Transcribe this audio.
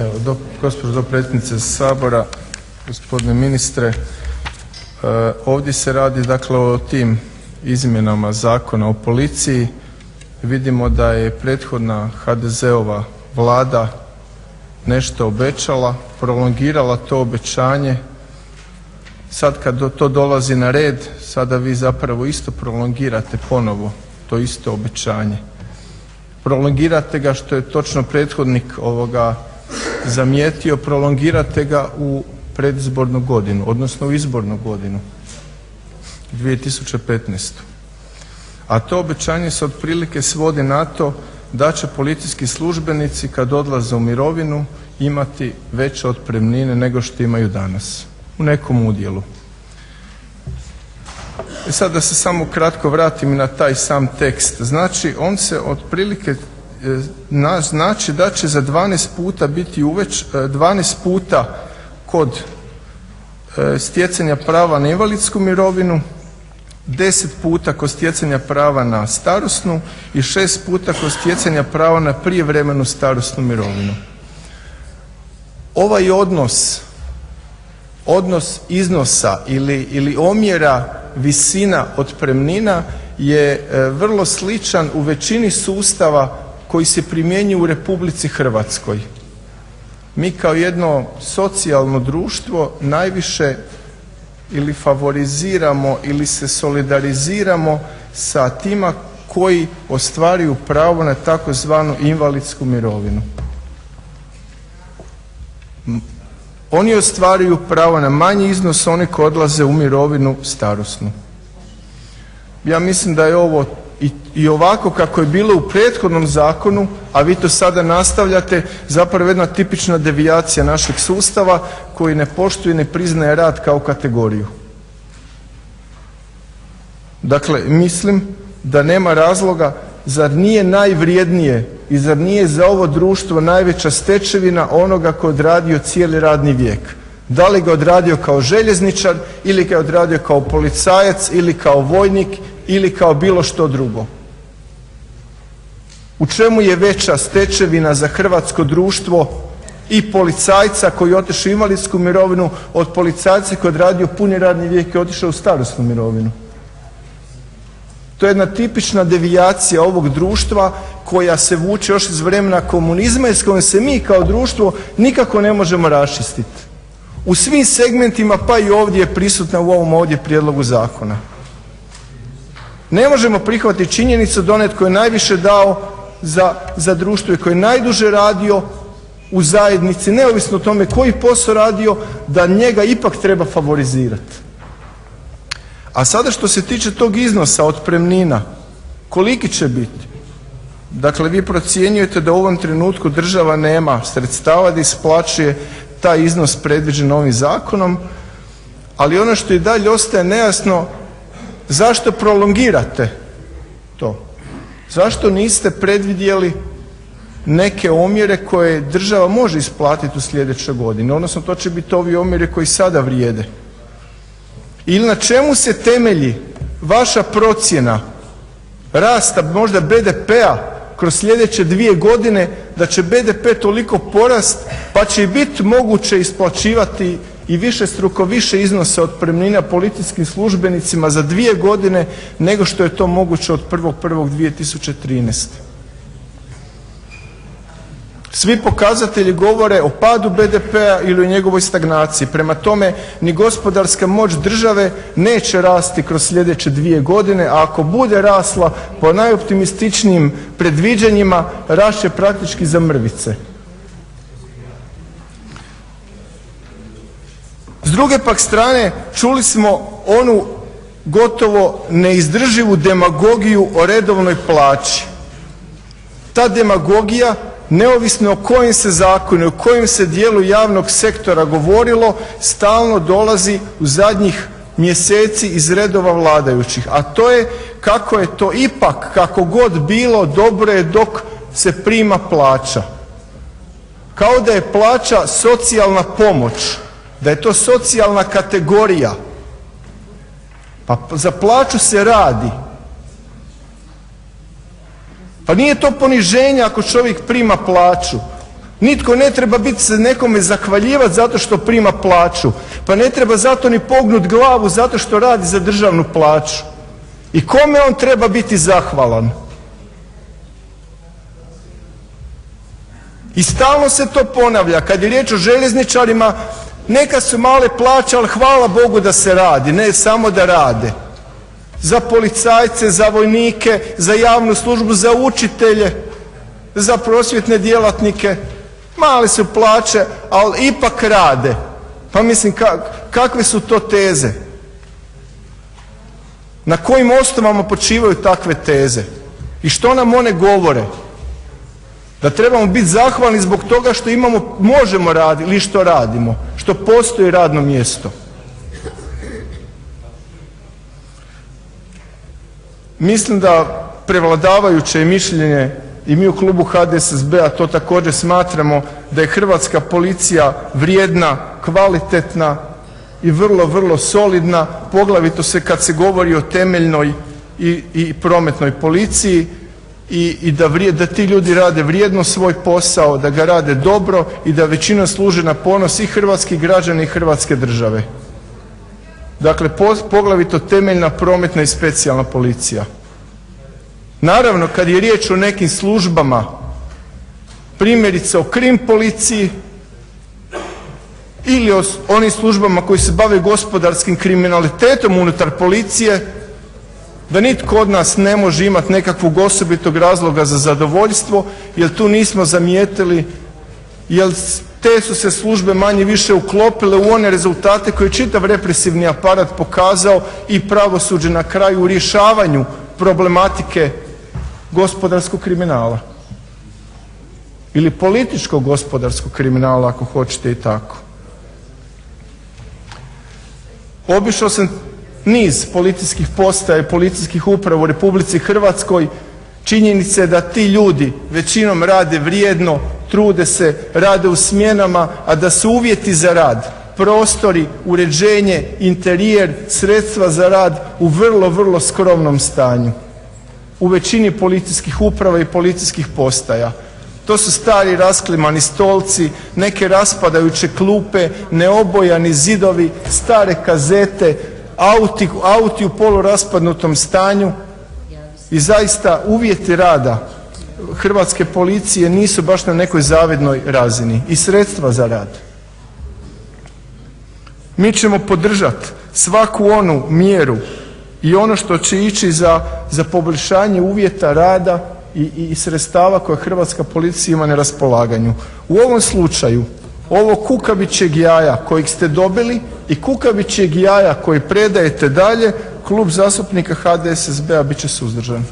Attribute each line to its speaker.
Speaker 1: Evo, gospođo dopredsjednice Sabora, gospodine ministre, ovdje se radi dakle o tim izmjenama Zakona o policiji. Vidimo da je prethodna HDZ-ova Vlada nešto obećala, prolongirala to obećanje. Sad kad to dolazi na red, sada vi zapravo isto prolongirate ponovo to isto obećanje. Prolongirate ga, što je točno prethodnik zamijetio, prolongirate ga u predizbornu godinu, odnosno u izbornu godinu 2015. A to obećanje se otprilike svodi na to da će policijski službenici kad odlaze u mirovinu imati veće otpremnine nego što imaju danas u nekom udjelu. I sad da se samo kratko vratim na taj sam tekst. Znači, on se otprilike znači da će za 12 puta biti 12 puta kod stjecanja prava na invalidsku mirovinu, 10 puta kod stjecanja prava na starosnu i 6 puta kod stjecanja prava na prijevremenu starosnu mirovinu. Ovaj odnos iznosa ili omjera visina otpremnina je vrlo sličan u većini sustava koji se primjenjuju u Republici Hrvatskoj. Mi kao jedno socijalno društvo najviše ili favoriziramo ili se solidariziramo sa tima koji ostvaruju pravo na takozvanu invalidsku mirovinu. Oni ostvaruju pravo na manji iznos, oni koji odlaze u mirovinu starosnu. Ja mislim da je ovo i ovako kako je bilo u prethodnom zakonu, a vi to sada nastavljate, zapravo jedna tipična devijacija našeg sustava koji ne poštuje i ne priznaje rad kao kategoriju. Dakle, mislim da nema razloga, zar nije najvrijednije i zar nije za ovo društvo najveća stečevina onoga ko je odradio cijeli radni vijek? Da li ga odradio kao željezničar ili ga je odradio kao policajac ili kao vojnik ili kao bilo što drugo? U čemu je veća stečevina za hrvatsko društvo i policajca koji je otišao u invalidsku mirovinu od policajca koji je odradio puni radni vijek i otišao u starosnu mirovinu? To je jedna tipična devijacija ovog društva koja se vuče još iz vremena komunizma i s kojom se mi kao društvo nikako ne možemo raščistiti. U svim segmentima, pa i ovdje je prisutna u ovom ovdje prijedlogu zakona. Ne možemo prihvatiti činjenicu da onaj tko je najviše dao za društvo i koji je najduže radio u zajednici, neovisno o tome koji posao radio, da njega ipak treba favorizirati. A sada što se tiče tog iznosa otpremnina, koliki će biti? Dakle, vi procjenjujete da u ovom trenutku država nema sredstava da isplaćuje taj iznos predviđen ovim zakonom, ali ono što i dalje ostaje nejasno, zašto prolongirate to? Zašto niste predvidjeli neke omjere koje država može isplatiti u sljedećoj godini, odnosno to će biti ovi omjeri koji sada vrijede? Ili na čemu se temelji vaša procjena rasta možda BDP-a kroz sljedeće 2 godine, da će BDP toliko porast pa će i biti moguće isplaćivati i višestruko više iznosa otpremnina policijskim službenicima za 2 godine nego što je to moguće od 1.1.2013. Svi pokazatelji govore o padu BDP-a ili o njegovoj stagnaciji. Prema tome, ni gospodarska moć države neće rasti kroz sljedeće 2 godine, a ako bude rasla po najoptimističnijim predviđanjima, rast će praktički za mrvice. S druge pak strane, čuli smo onu gotovo neizdrživu demagogiju o redovnoj plaći. Ta demagogija, neovisno o kojem se zakonu i o kojem se dijelu javnog sektora govorilo, stalno dolazi u zadnjih mjeseci iz redova vladajućih, a to je kako je to ipak, kako god bilo, dobro je dok se prima plaća. Kao da je plaća socijalna pomoć, da je to socijalna kategorija. Pa za plaću se radi. Pa nije to poniženje ako čovjek prima plaću. Nitko ne treba biti se nekome zahvaljivati zato što prima plaću, pa ne treba zato ni pognut glavu zato što radi za državnu plaću. I kome on treba biti zahvalan? I stalno se to ponavlja. Kad je riječ o željezničarima, neka su male plaće, ali hvala Bogu da se radi, ne samo da rade. Za policajce, za vojnike, za javnu službu, za učitelje, za prosvjetne djelatnike, male su plaće, ali ipak rade. Pa mislim, kakve su to teze? Na kojim osnovama počivaju takve teze? I što nam one govore? Da trebamo biti zahvalni zbog toga što možemo raditi ili što radimo, što postoji radno mjesto. Mislim da prevladavajuće mišljenje, i mi u klubu HDSSB-a to također smatramo, da je hrvatska policija vrijedna, kvalitetna i vrlo, vrlo solidna, poglavito kad se govori o temeljnoj i prometnoj policiji, i da ti ljudi rade vrijedno svoj posao, da ga rade dobro i da većina služe na ponos i hrvatskih građana i Hrvatske države. Dakle, poglavito temeljna prometna i specijalna policija. Naravno, kad je riječ o nekim službama, primjerice o krim policiji ili o onim službama koji se bave gospodarskim kriminalitetom unutar policije, da nitko od nas ne može imati nekakvog osobitog razloga za zadovoljstvo, jer tu nismo zamijetili, jer te su se službe manje-više uklopile u one rezultate koje je čitav represivni aparat pokazao i pravosuđe na kraju u rješavanju problematike gospodarskog kriminala ili političkog gospodarskog kriminala, ako hoćete i tako. Obišao sam niz policijskih postaja i policijskih uprava u Republici Hrvatskoj. Činjenica je da ti ljudi većinom rade vrijedno, trude se, rade u smjenama, a da su uvjeti za rad, prostori, uređenje, interijer, sredstva za rad u vrlo, vrlo skromnom stanju u većini policijskih uprava i policijskih postaja. To su stari rasklimani stolci, neke raspadajuće klupe, neobojani zidovi, stare kazete, auti u poluraspadnutom stanju i zaista uvjeti rada hrvatske policije nisu baš na nekoj zavidnoj razini i sredstva za rad. Mi ćemo podržati svaku onu mjeru i ono što će ići za poboljšanje uvjeta rada i sredstava koje hrvatska policija ima na raspolaganju. U ovom slučaju ovo kukavičjeg jaja kojeg ste dobili i kukavičjeg jaja koji predajete dalje, Klub zastupnika HDSSB-a bit će suzdržan.